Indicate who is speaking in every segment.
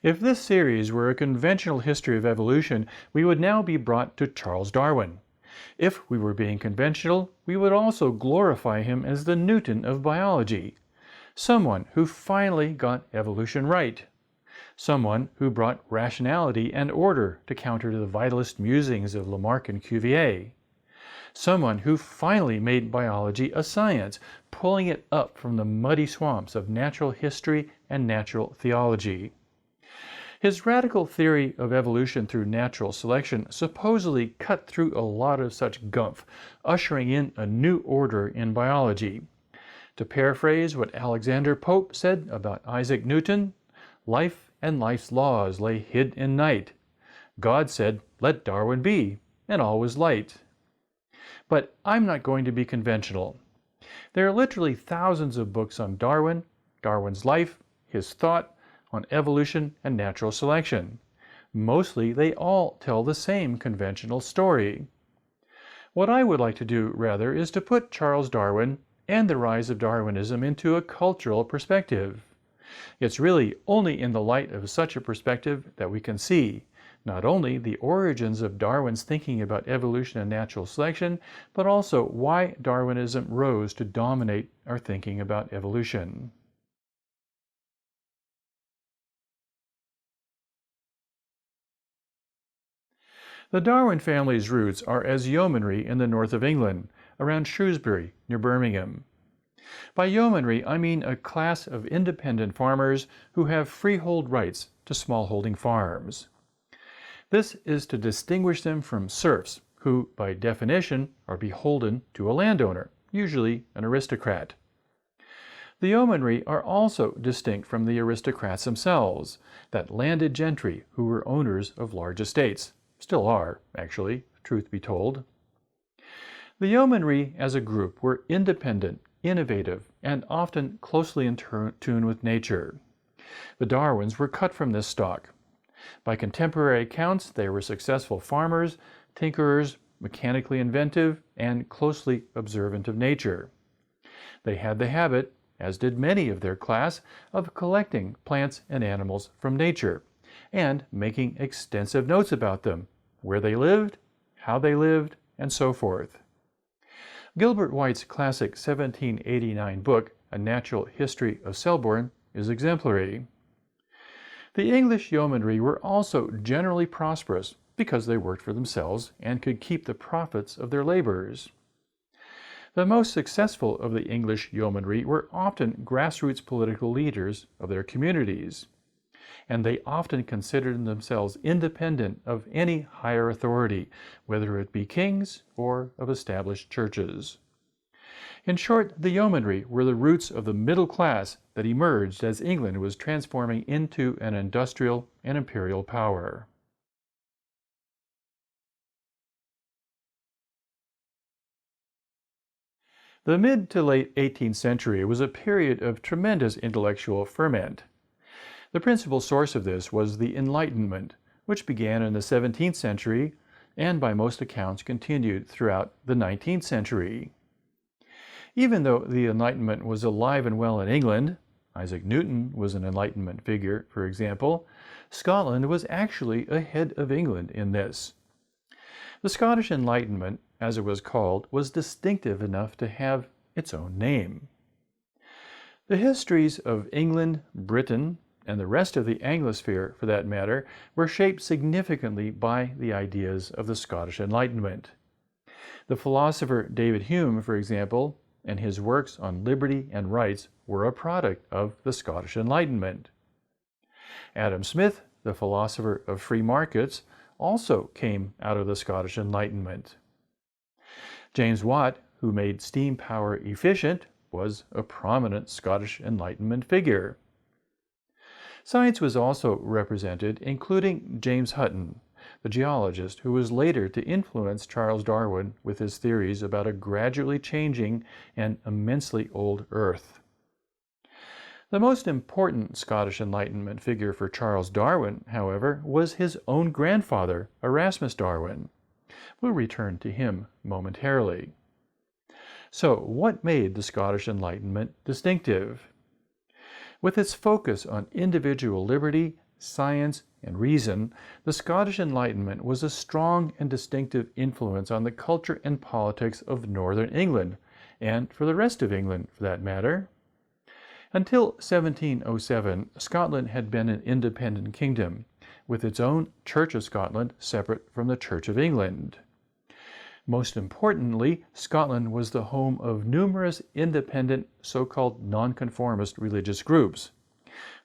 Speaker 1: If this series were a conventional history of evolution, we would now be brought to Charles Darwin. If we were being conventional, we would also glorify him as the Newton of biology, someone who finally got evolution right, someone who brought rationality and order to counter the vitalist musings of Lamarck and Cuvier, someone who finally made biology a science, pulling it up from the muddy swamps of natural history and natural theology. His radical theory of evolution through natural selection supposedly cut through a lot of such gumph, ushering in a new order in biology. To paraphrase what Alexander Pope said about Isaac Newton, life and life's laws lay hid in night. God said, "Let Darwin be," and all was light. But I'm not going to be conventional. There are literally thousands of books on Darwin, Darwin's life, his thought, on evolution and natural selection. Mostly they all tell the same conventional story. What I would like to do, rather, is to put Charles Darwin and the rise of Darwinism into a cultural perspective. It's really only in the light of such a perspective that we can see not only the origins of Darwin's thinking about evolution and natural selection, but also why Darwinism rose to dominate our thinking about evolution. The Darwin family's roots are as yeomanry in the north of England, around Shrewsbury, near Birmingham. By yeomanry, I mean a class of independent farmers who have freehold rights to smallholding farms. This is to distinguish them from serfs, who, by definition, are beholden to a landowner, usually an aristocrat. The yeomanry are also distinct from the aristocrats themselves, that landed gentry who were owners of large estates. Still are, actually, truth be told. The yeomanry as a group were independent, innovative, and often closely in tune with nature. The Darwins were cut from this stock. By contemporary accounts, they were successful farmers, tinkerers, mechanically inventive, and closely observant of nature. They had the habit, as did many of their class, of collecting plants and animals from nature, and making extensive notes about them, where they lived, how they lived, and so forth. Gilbert White's classic 1789 book, A Natural History of Selborne, is exemplary. The English yeomanry were also generally prosperous because they worked for themselves and could keep the profits of their labors. The most successful of the English yeomanry were often grassroots political leaders of their communities, and they often considered themselves independent of any higher authority, whether it be kings or of established churches. In short, the yeomanry were the roots of the middle class that emerged as England was transforming into an industrial and imperial power. The mid to late 18th century was a period of tremendous intellectual ferment. The principal source of this was the Enlightenment, which began in the 17th century and by most accounts continued throughout the 19th century. Even though the Enlightenment was alive and well in England, Isaac Newton was an Enlightenment figure, for example, Scotland was actually ahead of England in this. The Scottish Enlightenment, as it was called, was distinctive enough to have its own name. The histories of England, Britain, and the rest of the Anglosphere, for that matter, were shaped significantly by the ideas of the Scottish Enlightenment. The philosopher David Hume, for example, and his works on liberty and rights were a product of the Scottish Enlightenment. Adam Smith, the philosopher of free markets, also came out of the Scottish Enlightenment. James Watt, who made steam power efficient, was a prominent Scottish Enlightenment figure. Science was also represented, including James Hutton, the geologist who was later to influence Charles Darwin with his theories about a gradually changing and immensely old Earth. The most important Scottish Enlightenment figure for Charles Darwin, however, was his own grandfather, Erasmus Darwin. We'll return to him momentarily. So, what made the Scottish Enlightenment distinctive? With its focus on individual liberty, science, and reason, the Scottish Enlightenment was a strong and distinctive influence on the culture and politics of northern England, and for the rest of England, for that matter. Until 1707, Scotland had been an independent kingdom, with its own Church of Scotland separate from the Church of England. Most importantly, Scotland was the home of numerous independent, so-called nonconformist religious groups.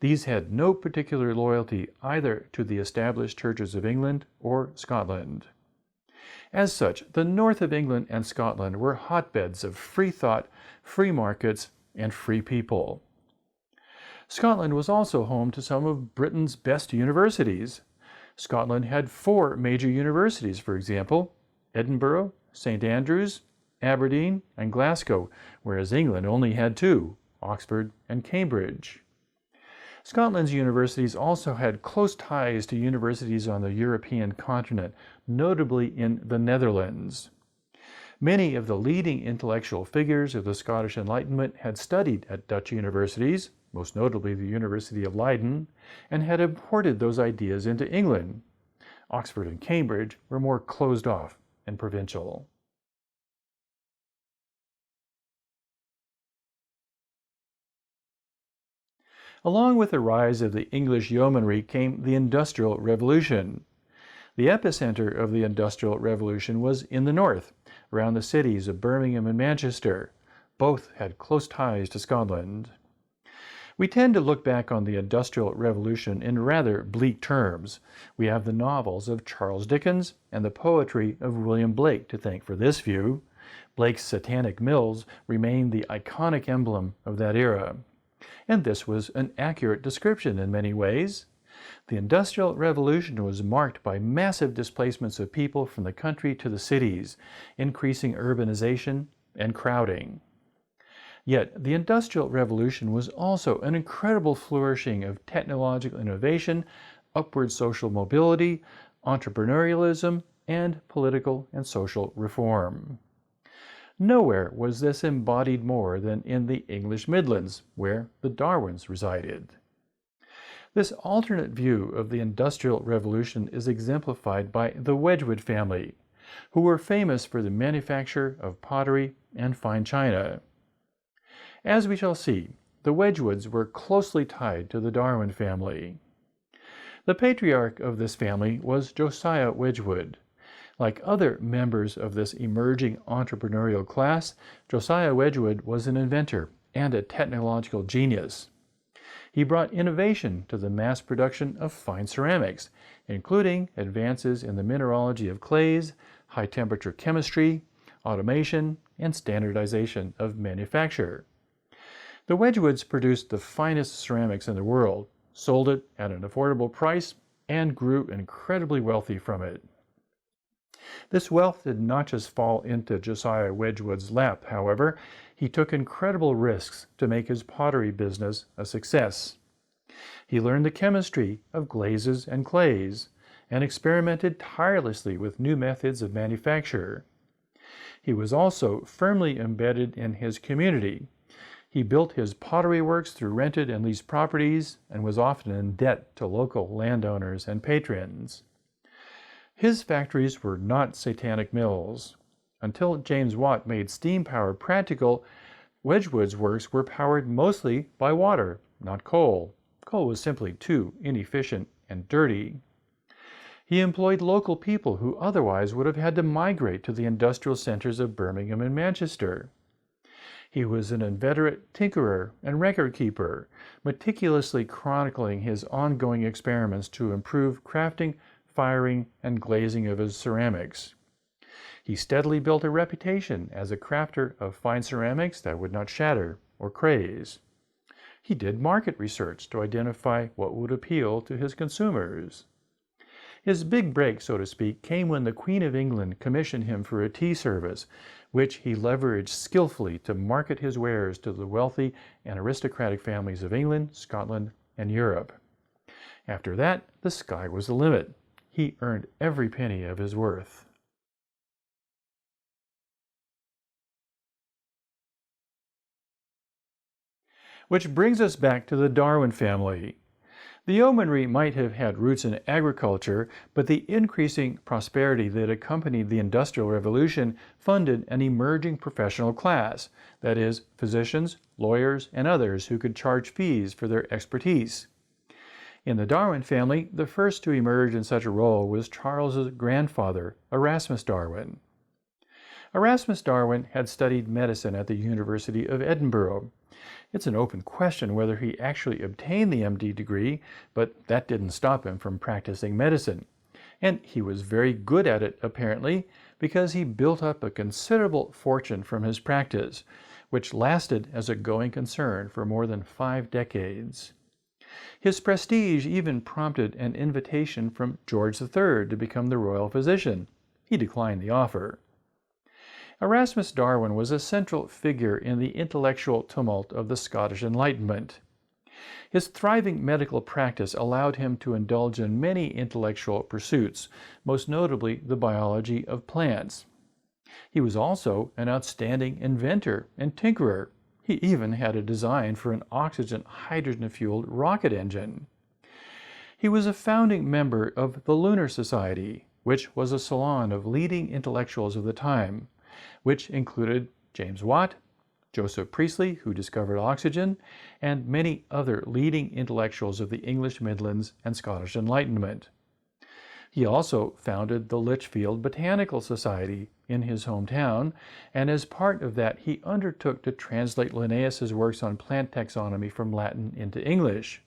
Speaker 1: These had no particular loyalty either to the established churches of England or Scotland. As such, the north of England and Scotland were hotbeds of free thought, free markets, and free people. Scotland was also home to some of Britain's best universities. Scotland had 4 major universities, for example, Edinburgh, St. Andrews, Aberdeen, and Glasgow, whereas England only had 2, Oxford and Cambridge. Scotland's universities also had close ties to universities on the European continent, notably in the Netherlands. Many of the leading intellectual figures of the Scottish Enlightenment had studied at Dutch universities, most notably the University of Leiden, and had imported those ideas into England. Oxford and Cambridge were more closed off and provincial. Along with the rise of the English yeomanry came the Industrial Revolution. The epicenter of the Industrial Revolution was in the north, around the cities of Birmingham and Manchester. Both had close ties to Scotland. We tend to look back on the Industrial Revolution in rather bleak terms. We have the novels of Charles Dickens and the poetry of William Blake to thank for this view. Blake's satanic mills remain the iconic emblem of that era. And this was an accurate description in many ways. The Industrial Revolution was marked by massive displacements of people from the country to the cities, increasing urbanization and crowding. Yet the Industrial Revolution was also an incredible flourishing of technological innovation, upward social mobility, entrepreneurialism, and political and social reform. Nowhere was this embodied more than in the English Midlands, where the Darwins resided. This alternate view of the Industrial Revolution is exemplified by the Wedgwood family, who were famous for the manufacture of pottery and fine china. As we shall see, the Wedgwoods were closely tied to the Darwin family. The patriarch of this family was Josiah Wedgwood. Like other members of this emerging entrepreneurial class, Josiah Wedgwood was an inventor and a technological genius. He brought innovation to the mass production of fine ceramics, including advances in the mineralogy of clays, high-temperature chemistry, automation, and standardization of manufacture. The Wedgwoods produced the finest ceramics in the world, sold it at an affordable price, and grew incredibly wealthy from it. This wealth did not just fall into Josiah Wedgwood's lap, however. He took incredible risks to make his pottery business a success. He learned the chemistry of glazes and clays, and experimented tirelessly with new methods of manufacture. He was also firmly embedded in his community. He built his pottery works through rented and leased properties, and was often in debt to local landowners and patrons. His factories were not satanic mills. Until James Watt made steam power practical, Wedgwood's works were powered mostly by water, not coal. Coal was simply too inefficient and dirty. He employed local people who otherwise would have had to migrate to the industrial centers of Birmingham and Manchester. He was an inveterate tinkerer and record keeper, meticulously chronicling his ongoing experiments to improve crafting, firing, and glazing of his ceramics. He steadily built a reputation as a crafter of fine ceramics that would not shatter or craze. He did market research to identify what would appeal to his consumers. His big break, so to speak, came when the Queen of England commissioned him for a tea service, which he leveraged skillfully to market his wares to the wealthy and aristocratic families of England, Scotland, and Europe. After that, the sky was the limit. He earned every penny of his worth. Which brings us back to the Darwin family. The yeomanry might have had roots in agriculture, but the increasing prosperity that accompanied the Industrial Revolution funded an emerging professional class, that is, physicians, lawyers, and others who could charge fees for their expertise. In the Darwin family, the first to emerge in such a role was Charles's grandfather, Erasmus Darwin. Erasmus Darwin had studied medicine at the University of Edinburgh. It's an open question whether he actually obtained the MD degree, but that didn't stop him from practicing medicine. And he was very good at it, apparently, because he built up a considerable fortune from his practice, which lasted as a going concern for more than 5 decades. His prestige even prompted an invitation from George III to become the royal physician. He declined the offer. Erasmus Darwin was a central figure in the intellectual tumult of the Scottish Enlightenment. His thriving medical practice allowed him to indulge in many intellectual pursuits, most notably the biology of plants. He was also an outstanding inventor and tinkerer. He even had a design for an oxygen-hydrogen-fueled rocket engine. He was a founding member of the Lunar Society, which was a salon of leading intellectuals of the time, which included James Watt, Joseph Priestley, who discovered oxygen, and many other leading intellectuals of the English Midlands and Scottish Enlightenment. He also founded the Lichfield Botanical Society in his hometown, and as part of that he undertook to translate Linnaeus's works on plant taxonomy from Latin into English.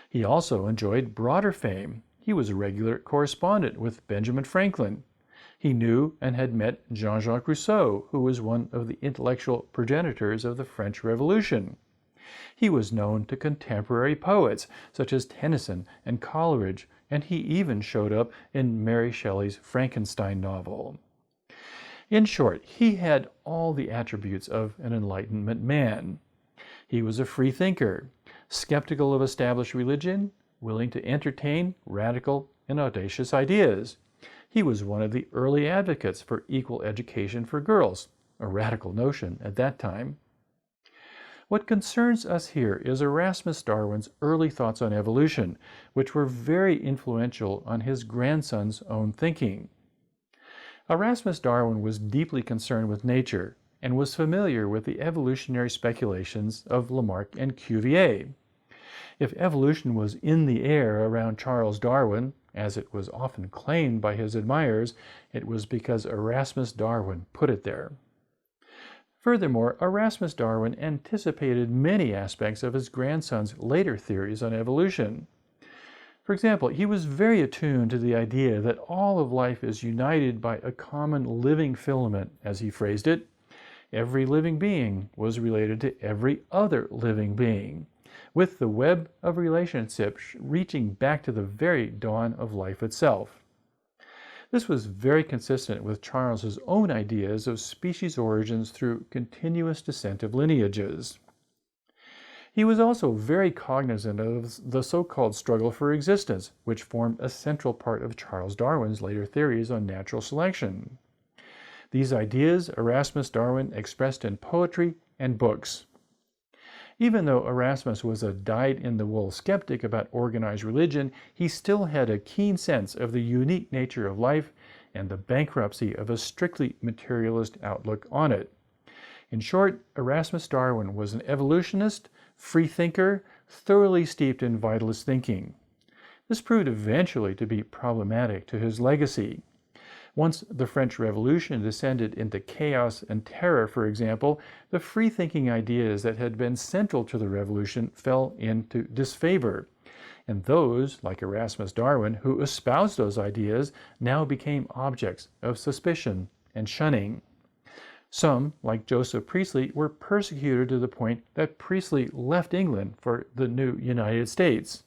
Speaker 1: He also enjoyed broader fame. He was a regular correspondent with Benjamin Franklin. He knew and had met Jean-Jacques Rousseau, who was one of the intellectual progenitors of the French Revolution. He was known to contemporary poets such as Tennyson and Coleridge, and he even showed up in Mary Shelley's Frankenstein novel. In short, he had all the attributes of an Enlightenment man. He was a free thinker, skeptical of established religion, willing to entertain radical and audacious ideas. He was one of the early advocates for equal education for girls, a radical notion at that time. What concerns us here is Erasmus Darwin's early thoughts on evolution, which were very influential on his grandson's own thinking. Erasmus Darwin was deeply concerned with nature and was familiar with the evolutionary speculations of Lamarck and Cuvier. If evolution was in the air around Charles Darwin, as it was often claimed by his admirers, it was because Erasmus Darwin put it there. Furthermore, Erasmus Darwin anticipated many aspects of his grandson's later theories on evolution. For example, he was very attuned to the idea that all of life is united by a common living filament, as he phrased it. Every living being was related to every other living being, with the web of relationships reaching back to the very dawn of life itself. This was very consistent with Charles's own ideas of species origins through continuous descent of lineages. He was also very cognizant of the so-called struggle for existence, which formed a central part of Charles Darwin's later theories on natural selection. These ideas Erasmus Darwin expressed in poetry and books. Even though Erasmus was a dyed-in-the-wool skeptic about organized religion, he still had a keen sense of the unique nature of life and the bankruptcy of a strictly materialist outlook on it. In short, Erasmus Darwin was an evolutionist, free thinker, thoroughly steeped in vitalist thinking. This proved eventually to be problematic to his legacy. Once the French Revolution descended into chaos and terror, for example, the free-thinking ideas that had been central to the revolution fell into disfavor. And those, like Erasmus Darwin, who espoused those ideas, now became objects of suspicion and shunning. Some, like Joseph Priestley, were persecuted to the point that Priestley left England for the new United States.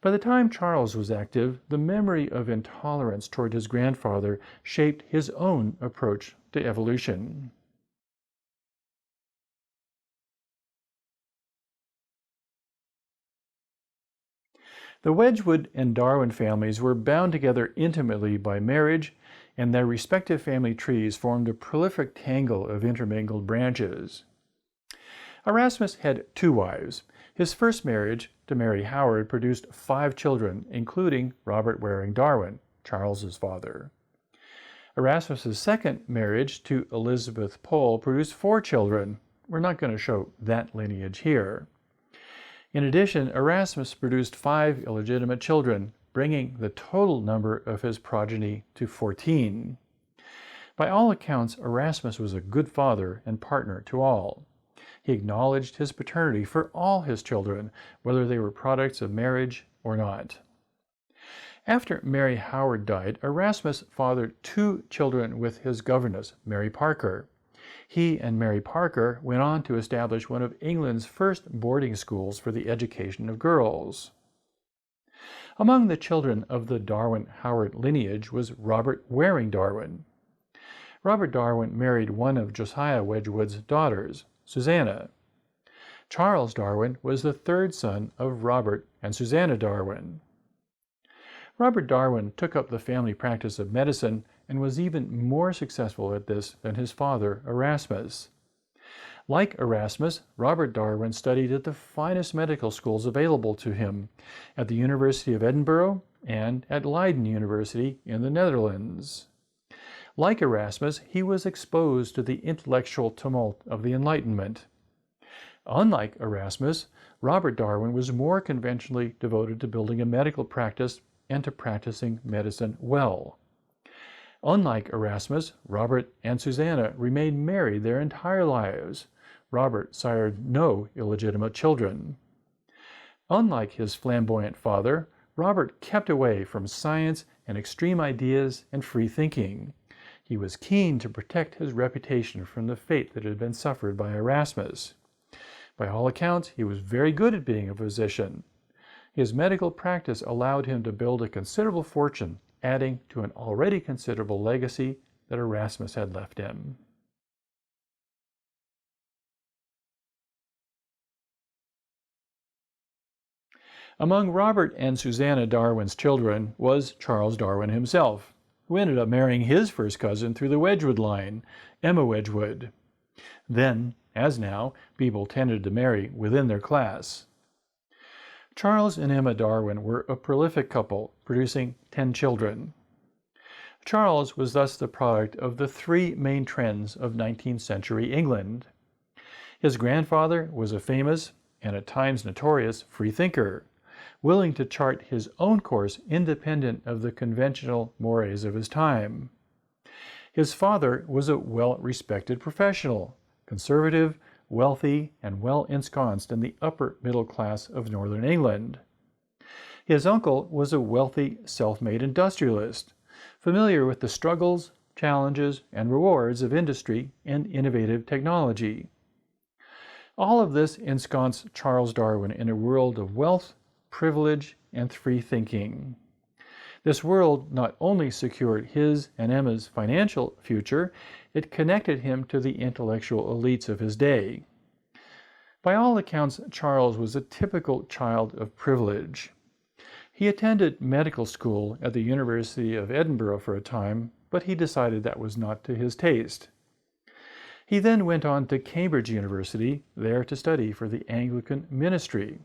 Speaker 1: By the time Charles was active, the memory of intolerance toward his grandfather shaped his own approach to evolution. The Wedgwood and Darwin families were bound together intimately by marriage, and their respective family trees formed a prolific tangle of intermingled branches. Erasmus had 2 wives. His first marriage to Mary Howard produced 5 children, including Robert Waring Darwin, Charles's father. Erasmus's second marriage to Elizabeth Pole produced 4 children. We're not going to show that lineage here. In addition, Erasmus produced 5 illegitimate children, bringing the total number of his progeny to 14. By all accounts, Erasmus was a good father and partner to all. He acknowledged his paternity for all his children, whether they were products of marriage or not. After Mary Howard died, Erasmus fathered 2 children with his governess, Mary Parker. He and Mary Parker went on to establish one of England's first boarding schools for the education of girls. Among the children of the Darwin-Howard lineage was Robert Waring Darwin. Robert Darwin married one of Josiah Wedgwood's daughters, Susanna. Charles Darwin was the 3rd son of Robert and Susanna Darwin. Robert Darwin took up the family practice of medicine and was even more successful at this than his father, Erasmus. Like Erasmus, Robert Darwin studied at the finest medical schools available to him, at the University of Edinburgh and at Leiden University in the Netherlands. Like Erasmus, he was exposed to the intellectual tumult of the Enlightenment. Unlike Erasmus, Robert Darwin was more conventionally devoted to building a medical practice and to practicing medicine well. Unlike Erasmus, Robert and Susanna remained married their entire lives. Robert sired no illegitimate children. Unlike his flamboyant father, Robert kept away from science and extreme ideas and free thinking. He was keen to protect his reputation from the fate that had been suffered by Erasmus. By all accounts, he was very good at being a physician. His medical practice allowed him to build a considerable fortune, adding to an already considerable legacy that Erasmus had left him. Among Robert and Susanna Darwin's children was Charles Darwin himself, who ended up marrying his first cousin through the Wedgwood line, Emma Wedgwood. Then, as now, people tended to marry within their class. Charles and Emma Darwin were a prolific couple, producing 10 children. Charles was thus the product of the 3 main trends of 19th century England. His grandfather was a famous, and at times notorious, freethinker, willing to chart his own course independent of the conventional mores of his time. His father was a well-respected professional, conservative, wealthy, and well ensconced in the upper middle class of northern England. His uncle was a wealthy, self-made industrialist, familiar with the struggles, challenges, and rewards of industry and innovative technology. All of this ensconced Charles Darwin in a world of wealth, privilege, and free thinking. This world not only secured his and Emma's financial future, it connected him to the intellectual elites of his day. By all accounts, Charles was a typical child of privilege. He attended medical school at the University of Edinburgh for a time, but he decided that was not to his taste. He then went on to Cambridge University, there to study for the Anglican ministry.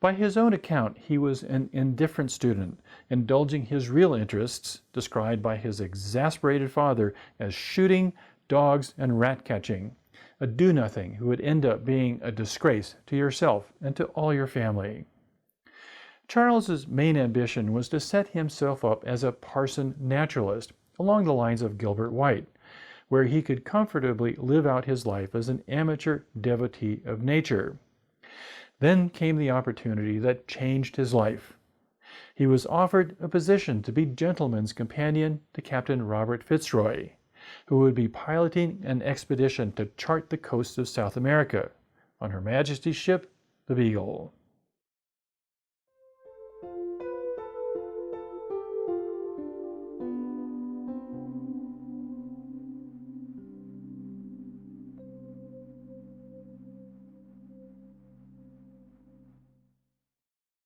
Speaker 1: By his own account, he was an indifferent student, indulging his real interests, described by his exasperated father as shooting, dogs, and rat catching, a do-nothing who would end up being a disgrace to yourself and to all your family. Charles's main ambition was to set himself up as a parson naturalist, along the lines of Gilbert White, where he could comfortably live out his life as an amateur devotee of nature. Then came the opportunity that changed his life. He was offered a position to be gentleman's companion to Captain Robert Fitzroy, who would be piloting an expedition to chart the coast of South America on Her Majesty's ship, the Beagle.